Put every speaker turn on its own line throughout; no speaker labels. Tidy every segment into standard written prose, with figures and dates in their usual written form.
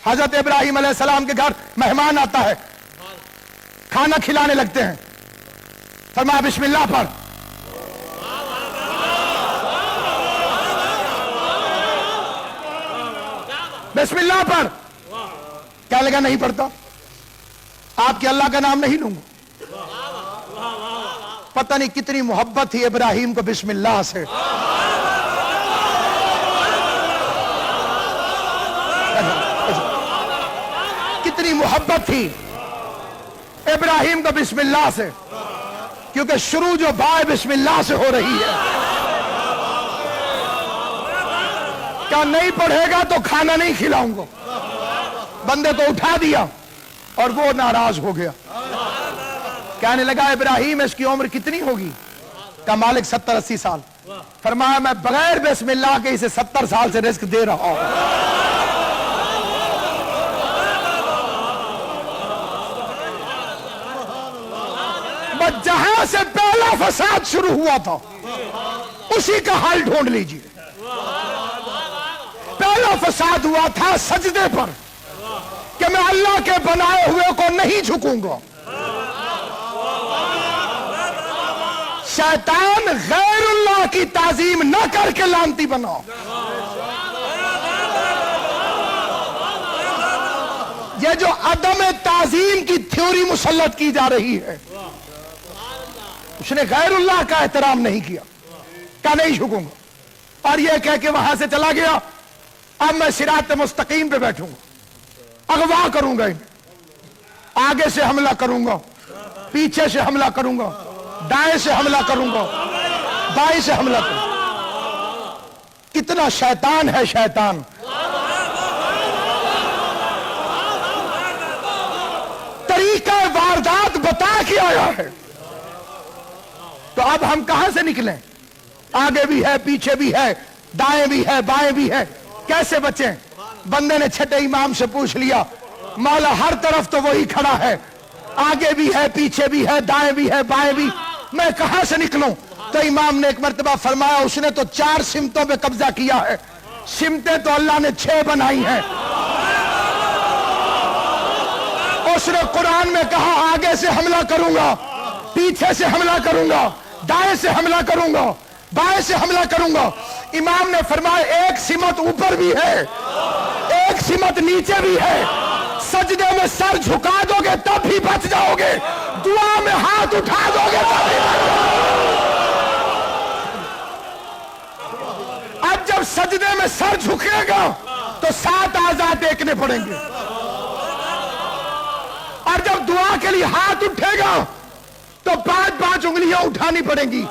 حضرت ابراہیم علیہ السلام کے گھر مہمان آتا ہے، کھانا کھلانے لگتے ہیں، فرمایا بسم اللہ پڑھ. بسم اللہ پڑھ. کیا لگا نہیں پڑھتا؟ آپ کے اللہ کا نام نہیں لوں گا. پتہ نہیں کتنی محبت تھی ابراہیم کو بسم اللہ سے. کتنی محبت تھی ابراہیم کو بسم اللہ سے، کیونکہ شروع جو بائے بسم اللہ سے ہو رہی ہے. کیا نہیں پڑھے گا تو کھانا نہیں کھلاؤں گا. بندے کو اٹھا دیا اور وہ ناراض ہو گیا. کہنے لگا ابراہیم اس کی عمر کتنی ہوگی؟ کہا مالک 70-80 سال. فرمایا میں بغیر بسم اللہ کے اسے 70 سال سے رزق دے رہا ہوں. بس جہاں سے پہلا فساد شروع ہوا تھا اسی کا حل ڈھونڈ لیجیے. پہلا فساد ہوا تھا سجدے پر کہ میں اللہ کے بنائے ہوئے کو نہیں جھکوں گا. شیطان غیر اللہ کی تعظیم نہ کر کے لعنتی بناؤ. یہ جو عدم تعظیم کی تھیوری مسلط کی جا رہی ہے، اس نے غیر اللہ کا احترام نہیں کیا، کہا نہیں جھکوں گا، اور یہ کہہ کے وہاں سے چلا گیا. اب میں صراط مستقیم پہ بیٹھوں گا، اغوا کروں گا انہیں، آگے سے حملہ کروں گا، پیچھے سے حملہ کروں گا، دائیں سے حملہ کروں گا، بائیں سے حملہ کروں گا. کتنا شیطان ہے شیطان. طریقہ واردات بتا کے آیا ہے. تو اب ہم کہاں سے نکلیں؟ آگے بھی ہے، پیچھے بھی ہے، دائیں بھی ہے، بائیں بھی ہے، کیسے بچیں؟ بندے نے چھٹے امام سے پوچھ لیا، مولا ہر طرف تو وہی کھڑا ہے، آگے بھی ہے، پیچھے بھی ہے، دائیں بھی ہے، بائیں بھی، میں کہاں سے نکلوں؟ تو امام نے ایک مرتبہ فرمایا اس نے تو 4 سمتوں پہ قبضہ کیا ہے، سمتیں تو اللہ نے 6 بنائی ہیں. اس نے قرآن میں کہا آگے سے حملہ کروں گا، پیچھے سے حملہ کروں گا، دائیں سے حملہ کروں گا، بائیں سے حملہ کروں گا. امام نے فرمایا ایک سمت اوپر بھی ہے، ایک سمت نیچے بھی ہے. سجدے میں سر جھکا دو گے تب بھی بچ جاؤ گے، دعا میں ہاتھ اٹھا دو گے تب بھی بچ جاؤ گے. اب جب سجدے میں سر جھکے گا تو 7 اعضاء دیکھنے پڑیں گے، اور جب دعا کے لیے ہاتھ اٹھے گا تو 5 انگلیاں اٹھانی پڑیں گی.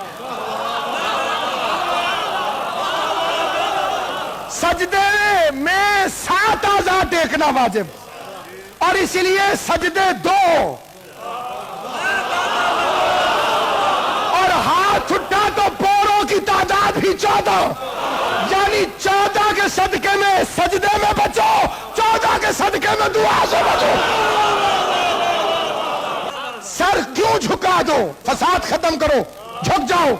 سجدے میں 7 اعضاء دیکھنا واجب، اور اسی لیے سجدے 2 اور ہاتھ اٹھا تو پوروں کی تعداد بھی 14، یعنی 14 کے صدقے میں سجدے میں بچو، 14 کے صدقے میں دعا سے بچو. سر کیوں جھکا دو؟ فساد ختم کرو، جھک جاؤ.